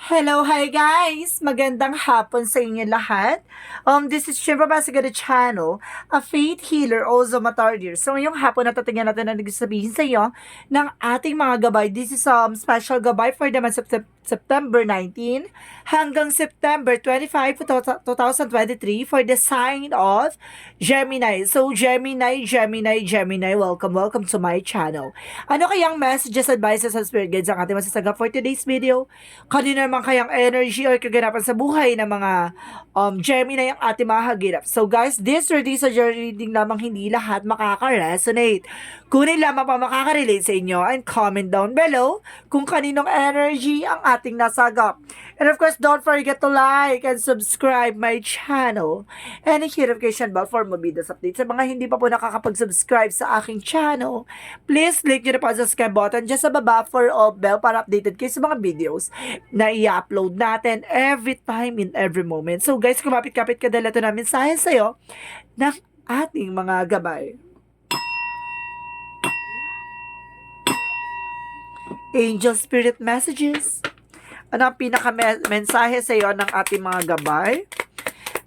Hello, hi guys! Magandang hapon sa inyo lahat. This is Shimba Basigada Channel, a faith healer, also matardir. So ngayong hapon natatingnan natin na nagsasabihin sa iyo ng ating mga gabay. This is special gabay for the month of September 19 hanggang September 25, 2023 for the sign of Gemini. So Gemini, welcome to my channel. Ano kayang messages, advices, and spirit guides ang ating masasagap for today's video? Kanina naman kayang energy or kaganapan sa buhay ng mga Gemini ang ating mahagirap. So guys, this or this reading lamang, hindi lahat makaka-resonate. Kunin lamang pa makaka-relate sa inyo and comment down below kung kaninong energy ang ating nasagap. And of course, don't forget to like and subscribe my channel and hit notification bell for more videos updates. Sa mga hindi pa po nakakapag-subscribe sa aking channel, please click nyo na po ang subscribe button dyan sa baba for all bell para updated kayo sa mga videos na i-upload natin every time in every moment. So guys, kumapit-kapit ka dala ito namin sa'yo ng ating mga gabay. Angel Spirit Messages. Ano ang pinaka-mensahe sa iyo ng ating mga gabay?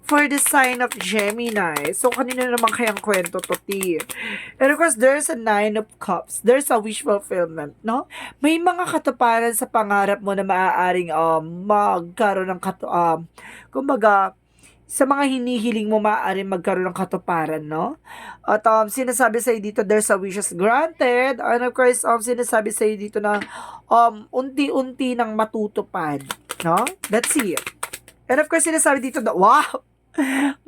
For the sign of Gemini. So, kanina naman kayang kwento to, T. And of course, there's a 9 of Cups. There's a wish fulfillment, no? May mga katuparan sa pangarap mo na maaaring magkaroon ng kumbaga, sa mga hinihiling mo maaaring magkaroon ng katuparan, no? At sinasabi sa'yo dito, there's a wishes granted. And of course, sinasabi sa'yo dito na unti-unti nang matutupad, no? Let's see. And of course, sinasabi dito na, wow!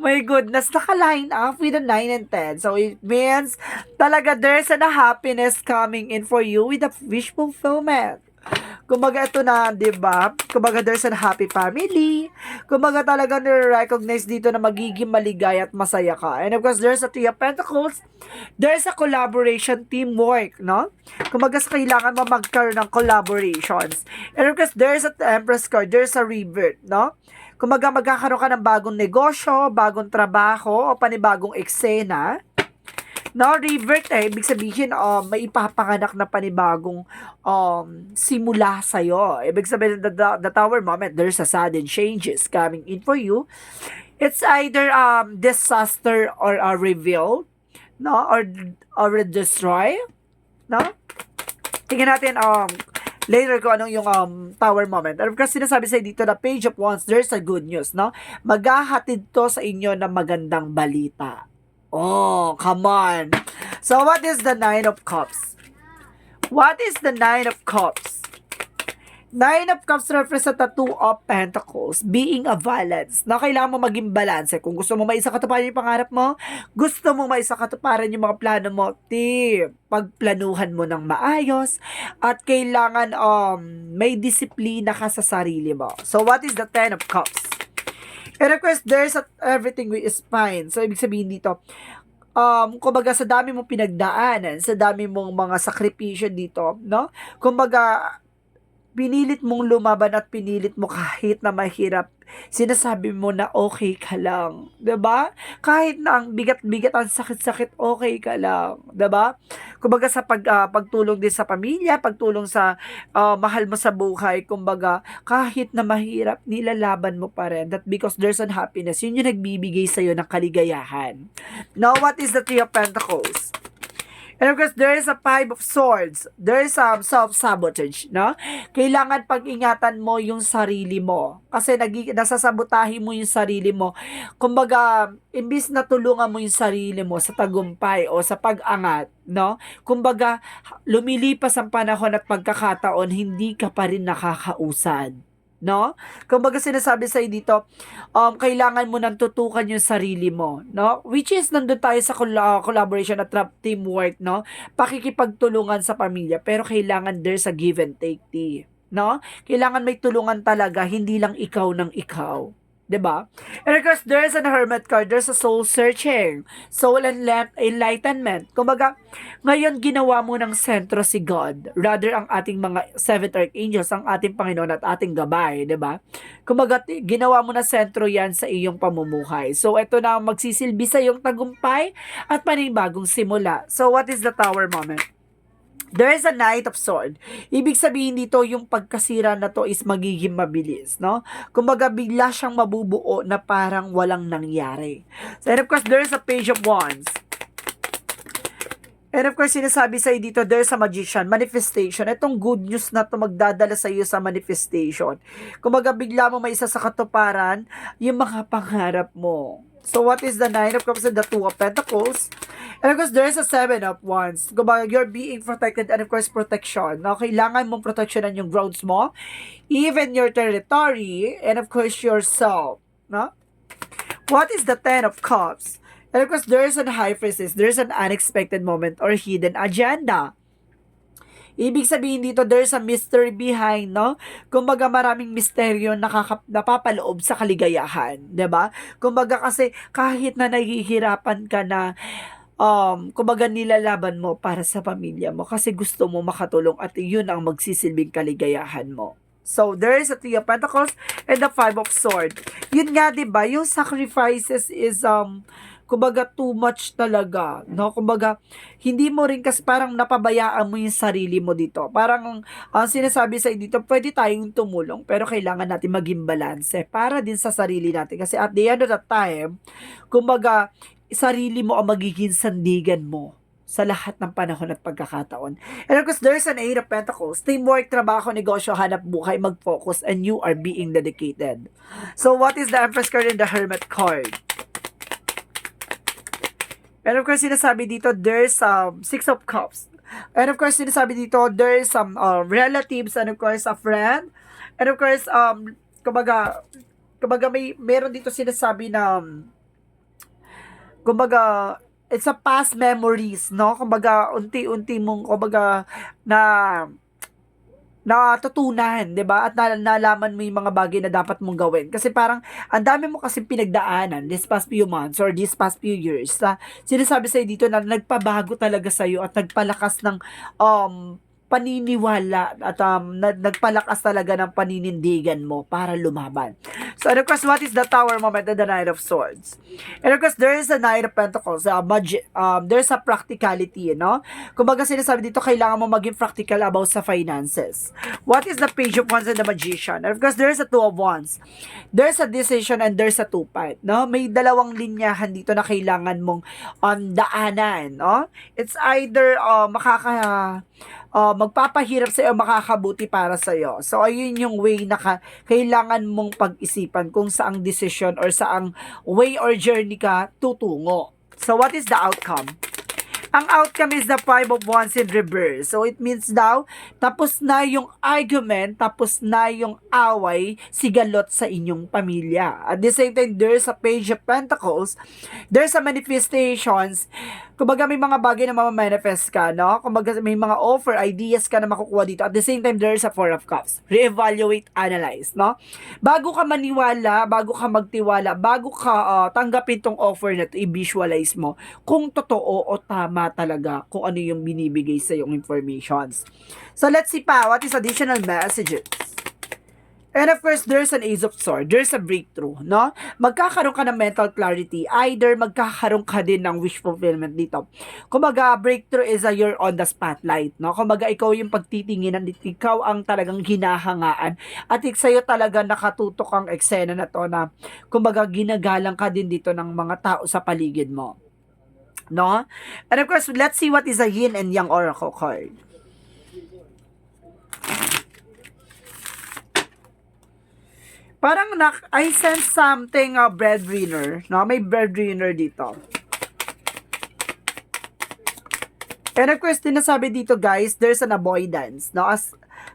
My goodness, naka-line up with the 9 and 10. So, it means talaga there's a happiness coming in for you with a wish fulfillment. Kumbaga ito na, di ba? Kumbaga there's a happy family. Kumbaga talaga nire-recognize dito na magiging maligaya at masaya ka. And of course, there's a 3 of Pentacles. There's a collaboration, teamwork, no? Kumbaga kailangan mo magkaroon ng collaborations. And of course, there's a Empress card. There's a rebirth, no? Kumbaga magkakaroon ka ng bagong negosyo, bagong trabaho, o panibagong eksena. No, revert ibig sabihin, may ipapanganak na panibagong simula sa'yo. Ibig sabihin, the tower moment, there's a sudden changes coming in for you. It's either disaster or a reveal, no, or destroy, no? Tingnan natin later ko anong yung tower moment. Kasi sinasabi sa'yo dito na Page of Wands, there's a good news, no? Maghahatid to sa inyo ng magandang balita. Oh, come on. So, what is the 9 of Cups? What is the 9 of Cups? 9 of Cups represent the 2 of Pentacles, being a balance. Na kailangan mo maging balance. Kung gusto mo maisakatuparan yung pangarap mo, gusto mo maisakatuparan yung mga plano mo, pagplanuhan mo ng maayos, at kailangan may disiplina ka sa sarili mo. So, what is the 10 of Cups? And of course, there's everything is fine. So, ibig sabihin dito, kumbaga sa dami mong pinagdaanan, sa dami mong mga sakripisyo dito, no? Kumbaga, pinilit mong lumaban at pinilit mo kahit na mahirap, sinasabi mo na okay ka lang, 'di ba? Kahit na ang bigat-bigat, ang sakit-sakit, okay ka lang, 'di ba? Kumbaga sa pagtulong din sa pamilya, pagtulong sa mahal mo sa buhay, kumbaga kahit na mahirap, nilalaban mo pa rin. That because there's an happiness, yun yung nagbibigay sa iyo ng kaligayahan. Now, what is the 3 of Pentacles? And of course, there is a 5 of Swords. There is self-sabotage, no? Kailangan pag-ingatan mo yung sarili mo. Kasi nasasabotahin mo yung sarili mo. Kumbaga, imbis na tulungan mo yung sarili mo sa tagumpay o sa pag-angat, no? Kumbaga, lumilipas ang panahon at pagkakataon, hindi ka pa rin nakakausad. No? Kumbaga sinasabi sa'yo dito, kailangan mo nang tutukan yung sarili mo, no? Which is nandun tayo sa collaboration at teamwork, no? Pakikipagtulungan sa pamilya, pero kailangan there's a give and take, no? Kailangan may tulungan talaga, hindi lang ikaw ng ikaw. 'Di ba? And of course, there's a Hermit card, there's a soul searching, soul enlightenment. Kumbaga, ngayon ginawa mo ng sentro si God, rather ang ating mga seventh archangels, ang ating Panginoon at ating gabay, 'di ba? Kumbaga, ginawa mo na sentro 'yan sa iyong pamumuhay. So, ito na ang magsisilbi sa iyong tagumpay at panibagong simula. So, what is the tower moment? There is a Knight of Sword. Ibig sabihin dito, yung pagkasira na to is magiging mabilis, no? Kumbaga, bigla siyang mabubuo na parang walang nangyari. So, and of course, there is a Page of Wands. And of course, sinasabi sa'yo dito, there's a magician, manifestation. Itong good news na to magdadala sa iyo sa manifestation. Kumbaga, bigla mo may isa sa katuparan, yung mga pangarap mo. So, what is the Nine of Cups and the Two of Pentacles? And of course, there's a Seven of Wands. Kumbaga, you're being protected and of course, protection. No? Kailangan mong proteksyonan yung grounds mo, even your territory, and of course, yourself. No? What is the Ten of Cups? And of course, there's an high priestess, there's an unexpected moment or hidden agenda. Ibig sabihin dito, there's a mystery behind, no? Kumbaga, maraming misteryo napapaloob sa kaligayahan, 'di ba? Kumbaga kasi kahit na nahihirapan ka na kumbaga nilalaban mo para sa pamilya mo kasi gusto mo makatulong at yun ang magsisilbing kaligayahan mo. So, there is a Three of Pentacles and the Five of Swords. Yun nga, 'di ba? Yung sacrifices is kumbaga too much talaga, no? Kumbaga hindi mo rin kasi parang napabayaan mo yung sarili mo dito. Parang ang sinasabi sa dito, pwede tayong tumulong pero kailangan natin maging balanse para din sa sarili natin kasi at the end of the time, kumbaga sarili mo ang magiging sandigan mo sa lahat ng panahon at pagkakataon. And of course, there's an Eight of Pentacles. Teamwork, trabaho, negosyo, hanap buhay, mag-focus, and you are being dedicated. So, what is the Empress card and the Hermit card? And of course, sinasabi dito, there's Six of Cups. And of course, sinasabi dito, there's some relatives, and of course, a friend. And of course, kumbaga meron dito sinasabi na, kumbaga, it's a past memories, no? Kumbaga, unti-unti mong, kumbaga, natutunan, 'di ba? At nalaman mo yung mga bagay na dapat mong gawin. Kasi parang ang dami mo kasi pinagdaanan this past few months or this past few years. Sinasabi sa'yo dito na nagpabago talaga sa'yo at nagpalakas ng paniniwala at nagpalakas talaga ng paninindigan mo para lumaban. So, and of course, what is the Tower moment and the Knight of Swords? And of course, there is a Knight of Pentacles. There's a practicality, no? Kumbaga sinasabi dito, kailangan mo maging practical about sa finances. What is the Page of Wands and the Magician? And of course, there's a Two of Wands. There's a decision and there's a two-part, no? May dalawang linyahan dito na kailangan mong daanan, no? It's either magpapahirap sa'yo, makakabuti para sa'yo. So, ayun yung way na kailangan mong pag-isipan kung saang decision or saang way or journey ka tutungo. So, what is the outcome? Ang outcome is the Five of Wands in reverse. So, it means daw, tapos na yung argument, tapos na yung away, sigalot sa inyong pamilya. At the same time, there's a Page of Pentacles, there's a manifestations. Kumbaga may mga bagay na mamamanifest ka, no? Kumbaga may mga offer, ideas ka na makukuha dito. At the same time, there's a Four of Cups. Reevaluate, analyze, no? Bago ka maniwala, bago ka magtiwala, bago ka tanggapin tong offer na to, i-visualize mo kung totoo o tama talaga kung ano yung binibigay sa yung informations. So, let's see pa, what is additional messages? And of course, there's an Ace of Swords. There's a breakthrough, no? Magkakaroon ka ng mental clarity. Either magkakaroon ka din ng wish fulfillment dito. Kumbaga, breakthrough is you're on the spotlight, no? Kumbaga, ikaw yung pagtitinginan, ikaw ang talagang hinahangaan. At sa'yo talaga nakatutok ang eksena na to na, kumbaga, ginagalang ka din dito ng mga tao sa paligid mo. No? And of course, let's see what is a Yin and Yang Oracle card. Parang I sense something breadwinner, no? May breadwinner dito. And of course, dinasabi dito guys, there's an avoidance, no?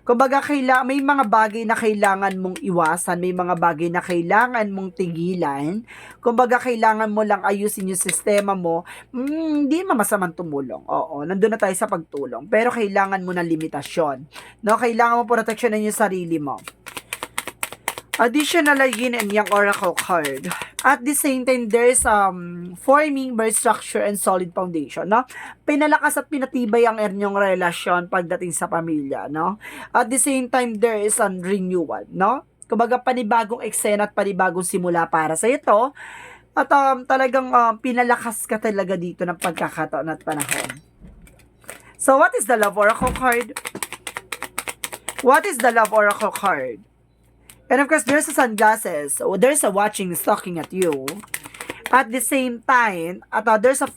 Kumbaga, may mga bagay na kailangan mong iwasan, may mga bagay na kailangan mong tigilan. Kumbaga, kailangan mo lang ayusin yung sistema mo. Hindi masamang tumulong. Oo, nandun na tayo sa pagtulong. Pero kailangan mo ng limitasyon. No? Kailangan mo proteksyonan yung sarili mo. Additional Yin and Yang Oracle card. At the same time, there's forming birth structure and solid foundation, no? Pinalakas at pinatibay ang inyong relasyon pagdating sa pamilya, no? At the same time, there is a renewal, no? Kumbaga, panibagong eksena at panibagong simula para sa ito. At talagang pinalakas ka talaga dito ng pagkakataon at panahon. So, So, what is the Love Oracle card? What is the Love Oracle card? And of course, there's a sunglasses. So, there's a watching stalking at you. At the same time, at there's a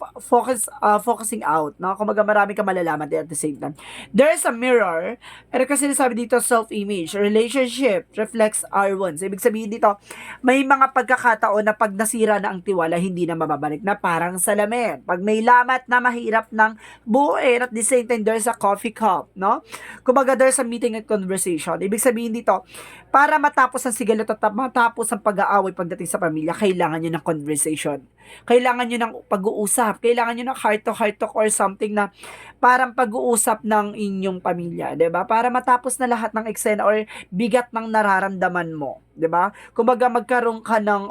focusing out, no? Kumbaga marami ka malalaman din at the same time. There's a mirror, and kasi sinasabi dito, self-image, relationship reflects our wounds. Ibig sabihin dito, may mga pagkakataon na pag nasira na ang tiwala, hindi na mababalik na, parang salamin. Pag may lamat na mahirap ng buuin, at the same time, there's a coffee cup, no? Kumbaga, there's a meeting and conversation. Ibig sabihin dito, para matapos ang sigalot at matapos ang pag-aaway pagdating sa pamilya, kailangan nyo ng conversation. Kailangan nyo ng pag-uusap. Kailangan nyo ng heart-to-heart talk or something na parang pag-uusap ng inyong pamilya. 'Di ba? Para matapos na lahat ng eksena or bigat ng nararamdaman mo. 'Di ba? Kumbaga magkaroon ka ng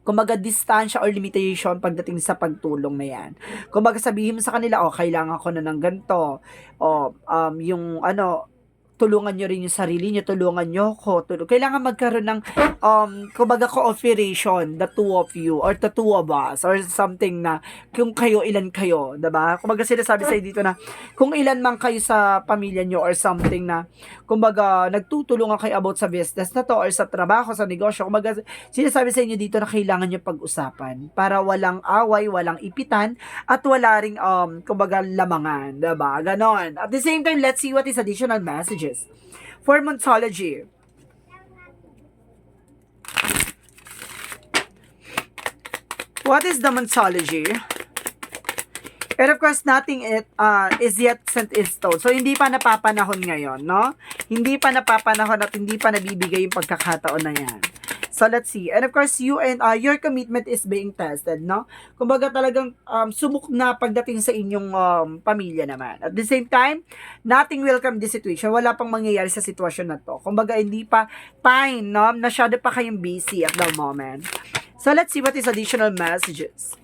kumbaga distansya or limitation pagdating sa pagtulong na yan. Kumbaga sabihin mo sa kanila, kailangan ko na ng ganito. Yung tulungan nyo rin yung sarili nyo, tulungan nyo ko, kailangan magkaroon ng, kumbaga cooperation, the two of you, or the two of us, or something na, kung kayo, ilan kayo, diba? Kumbaga sinasabi sa'yo dito na, kung ilan man kayo sa pamilya nyo, or something na, kumbaga, nagtutulungan kayo about sa business na to, or sa trabaho, sa negosyo, kumbaga, sinasabi sa inyo dito na kailangan nyo pag-usapan, para walang away, walang ipitan, at wala ring, kumbaga, lamangan, diba? Ganon. At the same time, let's see what is additional messages for Monsology. What is the Monsology? And of course, nothing is yet set in stone. So, hindi pa napapanahon ngayon, no? Hindi pa napapanahon at hindi pa nabibigay yung pagkakataon na yan. So, let's see. And of course, you and your commitment is being tested, no? Kumbaga talagang subok na pagdating sa inyong pamilya naman. At the same time, nothing will come this situation. Wala pang mangyayari sa sitwasyon na to. Kumbaga, hindi pa fine, no? Masyado pa kayong busy at the moment. So, let's see what is additional messages.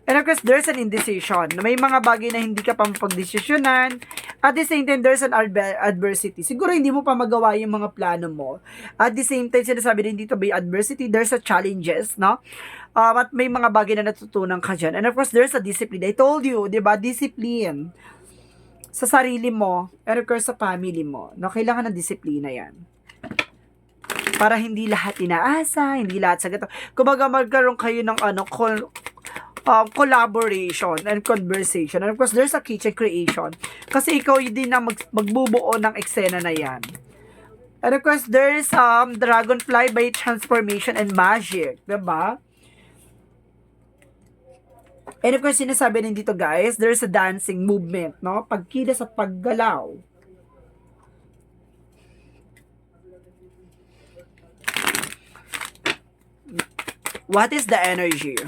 And of course, there's an indecision. May mga bagay na hindi ka pa mapagdesisyonan. At the same time, there's an adversity. Siguro hindi mo pa magawa yung mga plano mo. At the same time, sinasabi din dito, may adversity, there's a challenges, no? At may mga bagay na natutunan ka dyan. And of course, there's a discipline. I told you, di ba? Discipline. Sa sarili mo, and of course, sa family mo. No? Kailangan ng disiplina yan. Para hindi lahat inaasa, hindi lahat sa gato. Kumbaga, magkaroon kayo ng collaboration and conversation. And of course, there's a kitchen creation. Kasi ikaw yun din na magbubuo ng eksena na yan. And of course, there's dragonfly by transformation and magic. Diba? And of course, sinasabi din dito guys, there's a dancing movement. No? Pagkilos at paggalaw. What is the energy?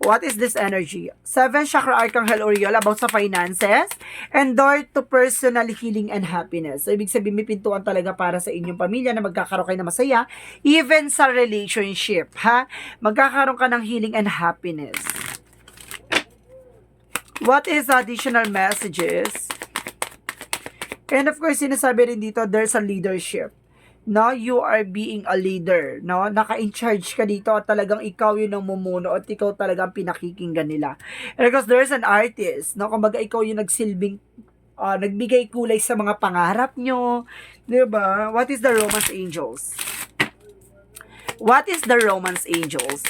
What is this energy? 7 Chakra Archangel Uriel about sa finances and door to personal healing and happiness. So, ibig sabihin, may pintuan talaga para sa inyong pamilya na magkakaroon kayo ng masaya, even sa relationship, ha? Magkakaroon ka ng healing and happiness. What is additional messages? And of course, sinasabi rin dito, there's a leadership. No, you are being a leader, no? Naka-in-charge ka dito at talagang ikaw yung namumuno at ikaw talagang pinakikinggan nila. And because there's an artist, no? Kumbaga ikaw yung nagsilbing, nagbigay kulay sa mga pangarap nyo, di ba? What is the Romance Angels? What is the Romance Angels?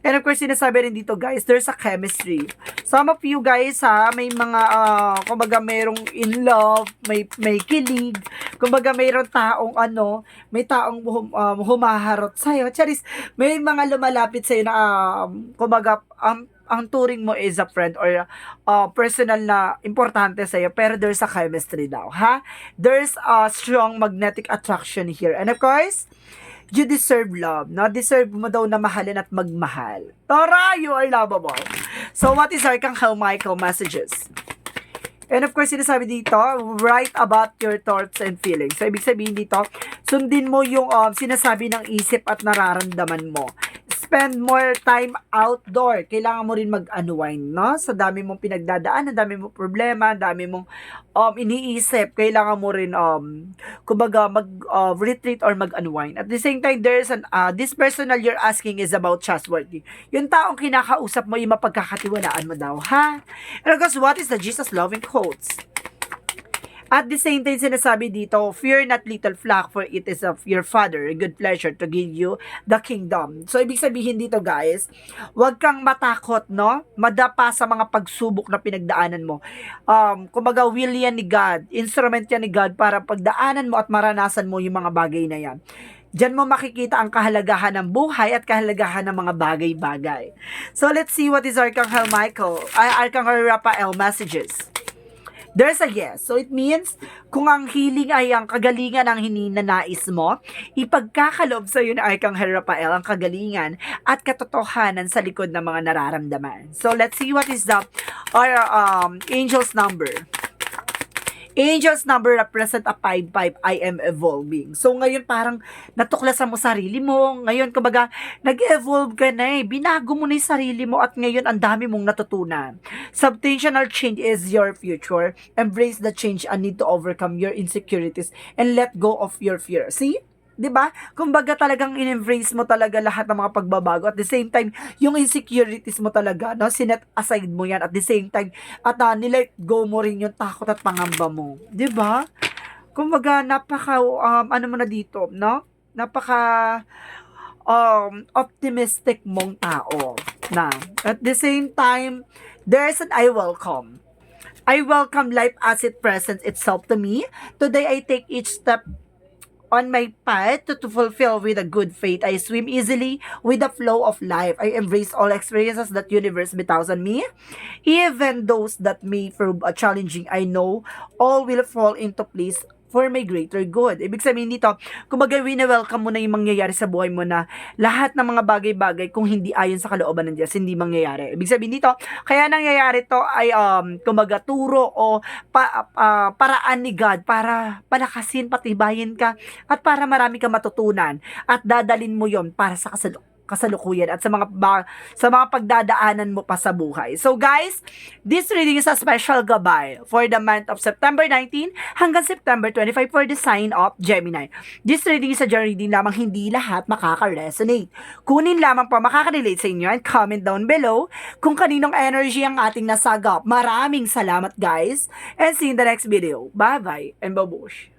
And of course, sinasabi rin dito guys, there's a chemistry. Some of you guys may mga, kumbaga mayroong in love, may kilig, kumbaga mayroong taong may taong humaharot sa'yo. Charis, may mga lumalapit sa'yo na, kumbaga, ang turing mo is a friend or personal na importante sa'yo, pero there's a chemistry daw, ha? There's a strong magnetic attraction here. And of course, you deserve love, no? Deserve mo daw na mahalin at magmahal. Tara, you are lovable. So, what is Archangel Michael messages? And of course, sinasabi dito, write about your thoughts and feelings. So, ibig sabihin dito, sundin mo yung sinasabi ng isip at nararamdaman mo. spend more time outdoor. Kailangan mo rin mag-unwind, no? Sa dami mong pinagdadaan, ang dami mong problema, ang dami mong iniisip, kailangan mo rin kumbaga retreat or mag-unwind. At the same time, there's this personal you're asking is about trustworthy. Yung taong kinakausap mo, yung mapagkakatiwalaan mo daw, ha? And of course, what is the Jesus loving quotes? At the same time, sinasabi dito, fear not little flock, for it is of your Father, a good pleasure to give you the kingdom. So, ibig sabihin dito, guys, huwag kang matakot, no? Madapa sa mga pagsubok na pinagdaanan mo. Kumbaga, will yan ni God, instrument yan ni God para pagdaanan mo at maranasan mo yung mga bagay na yan. Diyan mo makikita ang kahalagahan ng buhay at kahalagahan ng mga bagay-bagay. So, let's see what is Archangel Raphael messages. There's a yes. So, it means, kung ang healing ay ang kagalingan ang hininanais mo, ipagkakaloob sa iyo na Archangel Raphael ang kagalingan at katotohanan sa likod ng mga nararamdaman. So, let's see what is the angel's number. Angel's number represent a 5-5, I am evolving. So, ngayon parang natuklasan mo sarili mo. Ngayon, kumbaga, nag-evolve ka na eh. Binago mo na yung sarili mo at ngayon ang dami mong natutunan. Substantial change is your future. Embrace the change and need to overcome your insecurities and let go of your fear. See? 'Di ba? Kumbaga talagang in-embrace mo talaga lahat ng mga pagbabago. At the same time, yung insecurities mo talaga, no, sinet aside mo 'yan at the same time at nilet go mo rin yung takot at pangamba mo. 'Di ba? Kumbaga napaka ano mo na dito, no? Napaka optimistic mong tao na. At the same time, there's an I welcome. I welcome life as it presents itself to me. Today I take each step on my path to fulfill with a good faith. I swim easily with the flow of life. I embrace all experiences that universe bestows on me. Even those that may prove challenging, I know all will fall into place for my greater good. Ibig sabihin dito, kumbaga wini-welcome mo na yung mangyayari sa buhay mo na lahat ng mga bagay-bagay kung hindi ayon sa kalooban ng Diyos, hindi mangyayari. Ibig sabihin dito, kaya nangyayari to ay kumbaga turo o paraan ni God para palakasin, patibayin ka at para marami kang matutunan at dadalin mo yon para sa kasalukuyan at sa mga pagdadaanan mo pa sa buhay. So guys, this reading is a special gabay for the month of September 19 hanggang September 25 for the sign of Gemini. This reading is a general reading lamang, hindi lahat makaka-resonate. Kunin lamang pa makaka-relate sa inyo and comment down below kung kaninong energy ang ating nasagap. Maraming salamat guys and see you in the next video. Bye bye and babush!